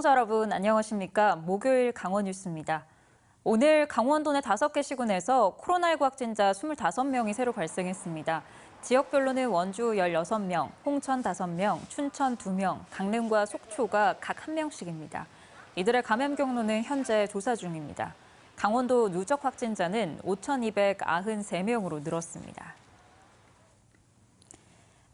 시청자 여러분 안녕하십니까? 목요일 강원 뉴스입니다. 오늘 강원도 내 5개 시군에서 코로나19 확진자 25명이 새로 발생했습니다. 지역별로는 원주 16명, 홍천 5명, 춘천 2명, 강릉과 속초가 각 1명씩입니다. 이들의 감염 경로는 현재 조사 중입니다. 강원도 누적 확진자는 5,293명으로 늘었습니다.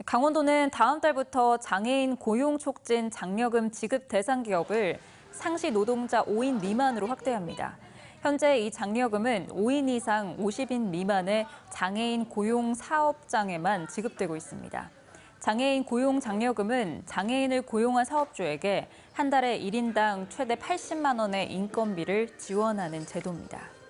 강원도는 다음 달부터 장애인 고용 촉진 장려금 지급 대상 기업을 상시 노동자 5인 미만으로 확대합니다. 현재 이 장려금은 5인 이상 50인 미만의 장애인 고용 사업장에만 지급되고 있습니다. 장애인 고용 장려금은 장애인을 고용한 사업주에게 한 달에 1인당 최대 80만 원의 인건비를 지원하는 제도입니다.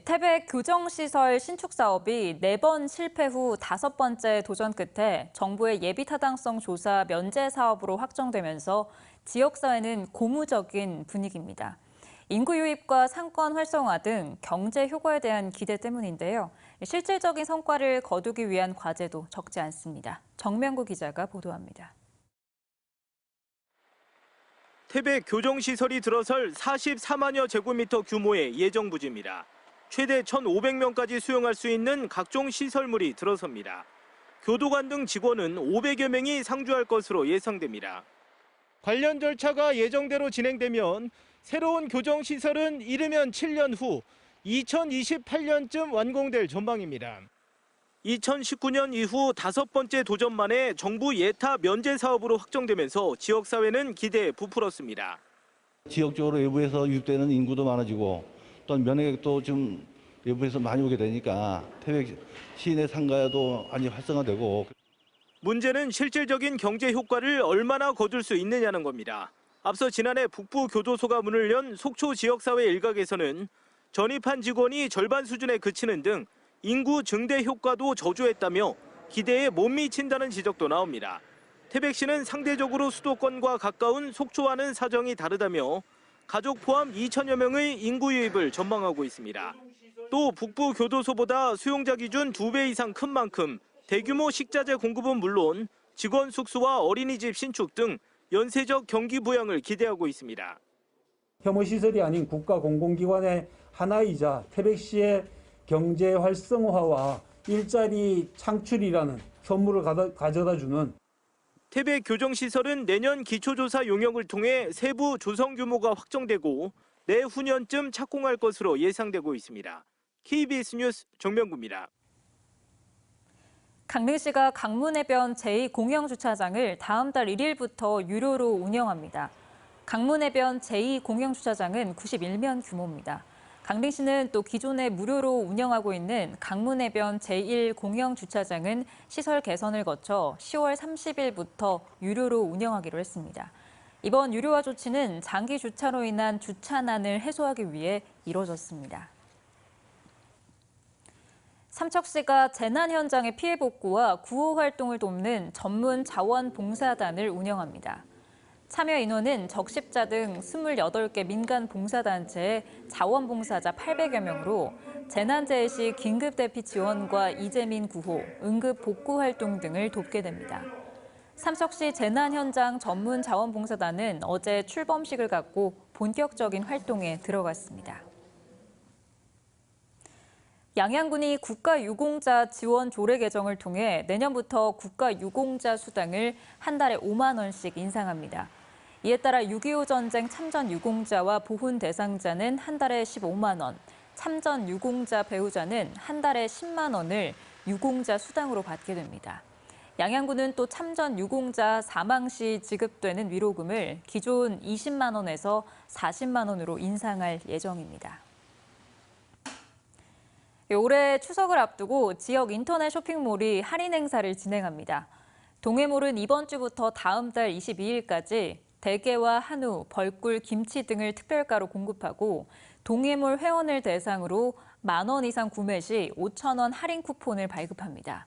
태백 교정시설 신축 사업이 4번 실패 후 5번째 도전 끝에 정부의 예비 타당성 조사 면제 사업으로 확정되면서 지역사회는 고무적인 분위기입니다. 인구 유입과 상권 활성화 등 경제 효과에 대한 기대 때문인데요. 실질적인 성과를 거두기 위한 과제도 적지 않습니다. 정명구 기자가 보도합니다. 태백 교정시설이 들어설 44만여 제곱미터 규모의 예정 부지입니다. 최대 1,500명까지 수용할 수 있는 각종 시설물이 들어섭니다. 교도관 등 직원은 500여 명이 상주할 것으로 예상됩니다. 관련 절차가 예정대로 진행되면 새로운 교정시설은 이르면 7년 후 2028년쯤 완공될 전망입니다. 2019년 이후 5번째 도전 만에 정부 예타 면제 사업으로 확정되면서 지역사회는 기대에 부풀었습니다. 지역적으로 외부에서 유입되는 인구도 많아지고 또 면역력도 좀 외부에서 많이 오게 되니까 태백 시내 상가도 많이 활성화되고. 문제는 실질적인 경제 효과를 얼마나 거둘 수 있느냐는 겁니다. 앞서 지난해 북부교도소가 문을 연 속초 지역사회 일각에서는 전입한 직원이 절반 수준에 그치는 등 인구 증대 효과도 저조했다며 기대에 못 미친다는 지적도 나옵니다. 태백시는 상대적으로 수도권과 가까운 속초와는 사정이 다르다며 가족 포함 2천여 명의 인구 유입을 전망하고 있습니다. 또 북부교도소보다 수용자 기준 2배 이상 큰 만큼 대규모 식자재 공급은 물론 직원 숙소와 어린이집 신축 등 연쇄적 경기 부양을 기대하고 있습니다. 혐오시설이 아닌 국가 공공기관의 하나이자 태백시의 경제 활성화와 일자리 창출이라는 선물을 가져다주는 태백 교정시설은 내년 기초조사 용역을 통해 세부 조성 규모가 확정되고 내후년쯤 착공할 것으로 예상되고 있습니다. KBS 뉴스 정명구입니다. 강릉시가 강문해변 제2공영주차장을 다음 달 1일부터 유료로 운영합니다. 강문해변 제2공영주차장은 91면 규모입니다. 강릉시는 또 기존에 무료로 운영하고 있는 강문해변 제1공영주차장은 시설 개선을 거쳐 10월 30일부터 유료로 운영하기로 했습니다. 이번 유료화 조치는 장기 주차로 인한 주차난을 해소하기 위해 이뤄졌습니다. 삼척시가 재난 현장의 피해 복구와 구호 활동을 돕는 전문 자원봉사단을 운영합니다. 참여 인원은 적십자 등 28개 민간 봉사단체의 자원봉사자 800여 명으로 재난재해 시 긴급대피 지원과 이재민 구호, 응급 복구 활동 등을 돕게 됩니다. 삼척시 재난 현장 전문 자원봉사단은 어제 출범식을 갖고 본격적인 활동에 들어갔습니다. 양양군이 국가유공자 지원 조례 개정을 통해 내년부터 국가유공자 수당을 한 달에 5만 원씩 인상합니다. 이에 따라 6.25 전쟁 참전 유공자와 보훈 대상자는 한 달에 15만 원, 참전 유공자 배우자는 한 달에 10만 원을 유공자 수당으로 받게 됩니다. 양양군은 또 참전 유공자 사망 시 지급되는 위로금을 기존 20만 원에서 40만 원으로 인상할 예정입니다. 올해 추석을 앞두고 지역 인터넷 쇼핑몰이 할인 행사를 진행합니다. 동해몰은 이번 주부터 다음 달 22일까지 대게와 한우, 벌꿀, 김치 등을 특별가로 공급하고 동해몰 회원을 대상으로 만 원 이상 구매 시 5천 원 할인 쿠폰을 발급합니다.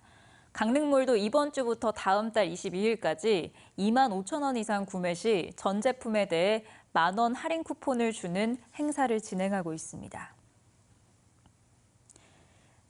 강릉몰도 이번 주부터 다음 달 22일까지 2만 5천 원 이상 구매 시 전 제품에 대해 만 원 할인 쿠폰을 주는 행사를 진행하고 있습니다.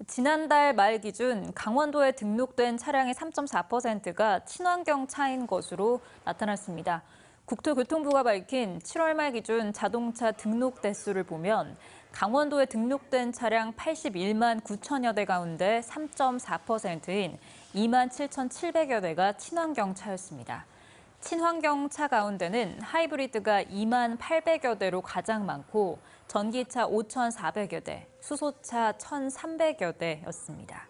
지난달 말 기준 강원도에 등록된 차량의 3.4%가 친환경 차인 것으로 나타났습니다. 국토교통부가 밝힌 7월 말 기준 자동차 등록 대수를 보면 강원도에 등록된 차량 81만 9천여 대 가운데 3.4%인 2만 7,700여 대가 친환경 차였습니다. 친환경 차 가운데는 하이브리드가 2만 800여 대로 가장 많고 전기차 5,400여 대, 수소차 1,300여 대였습니다.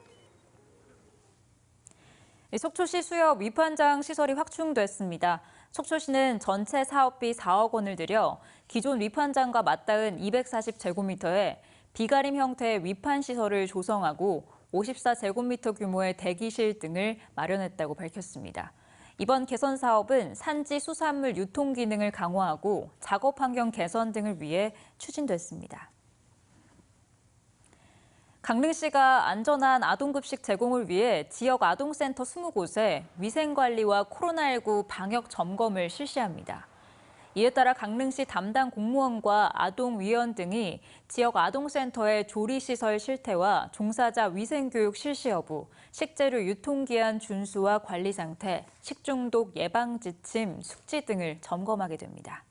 속초시 수협 위판장 시설이 확충됐습니다. 속초시는 전체 사업비 4억 원을 들여 기존 위판장과 맞닿은 240제곱미터에 비가림 형태의 위판 시설을 조성하고 54제곱미터 규모의 대기실 등을 마련했다고 밝혔습니다. 이번 개선 사업은 산지 수산물 유통 기능을 강화하고 작업 환경 개선 등을 위해 추진됐습니다. 강릉시가 안전한 아동급식 제공을 위해 지역 아동센터 20곳에 위생관리와 코로나19 방역 점검을 실시합니다. 이에 따라 강릉시 담당 공무원과 아동위원 등이 지역 아동센터의 조리시설 실태와 종사자 위생교육 실시 여부, 식재료 유통기한 준수와 관리 상태, 식중독 예방 지침, 숙지 등을 점검하게 됩니다.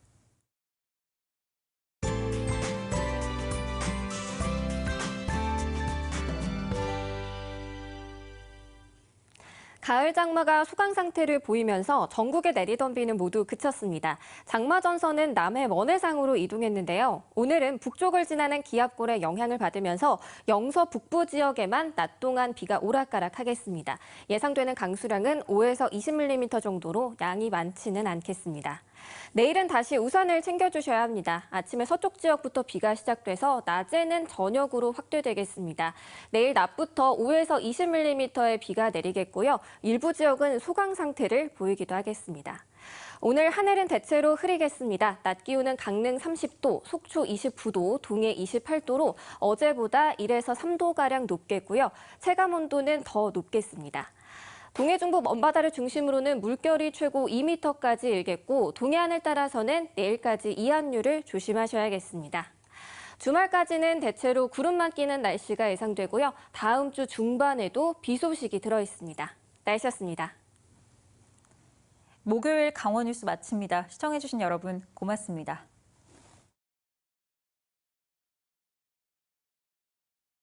가을 장마가 소강 상태를 보이면서 전국에 내리던 비는 모두 그쳤습니다. 장마 전선은 남해 원해상으로 이동했는데요. 오늘은 북쪽을 지나는 기압골의 영향을 받으면서 영서 북부 지역에만 낮 동안 비가 오락가락하겠습니다. 예상되는 강수량은 5에서 20mm 정도로 양이 많지는 않겠습니다. 내일은 다시 우산을 챙겨주셔야 합니다. 아침에 서쪽 지역부터 비가 시작돼서 낮에는 저녁으로 확대되겠습니다. 내일 낮부터 5에서 20mm의 비가 내리겠고요. 일부 지역은 소강 상태를 보이기도 하겠습니다. 오늘 하늘은 대체로 흐리겠습니다. 낮 기온은 강릉 30도, 속초 29도, 동해 28도로 어제보다 1에서 3도가량 높겠고요. 체감 온도는 더 높겠습니다. 동해 중부 먼바다를 중심으로는 물결이 최고 2m까지 일겠고 동해안을 따라서는 내일까지 이한류를 조심하셔야겠습니다. 주말까지는 대체로 구름만 끼는 날씨가 예상되고요. 다음 주 중반에도 비 소식이 들어있습니다. 날씨였습니다. 목요일 강원 뉴스 마칩니다. 시청해주신 여러분 고맙습니다.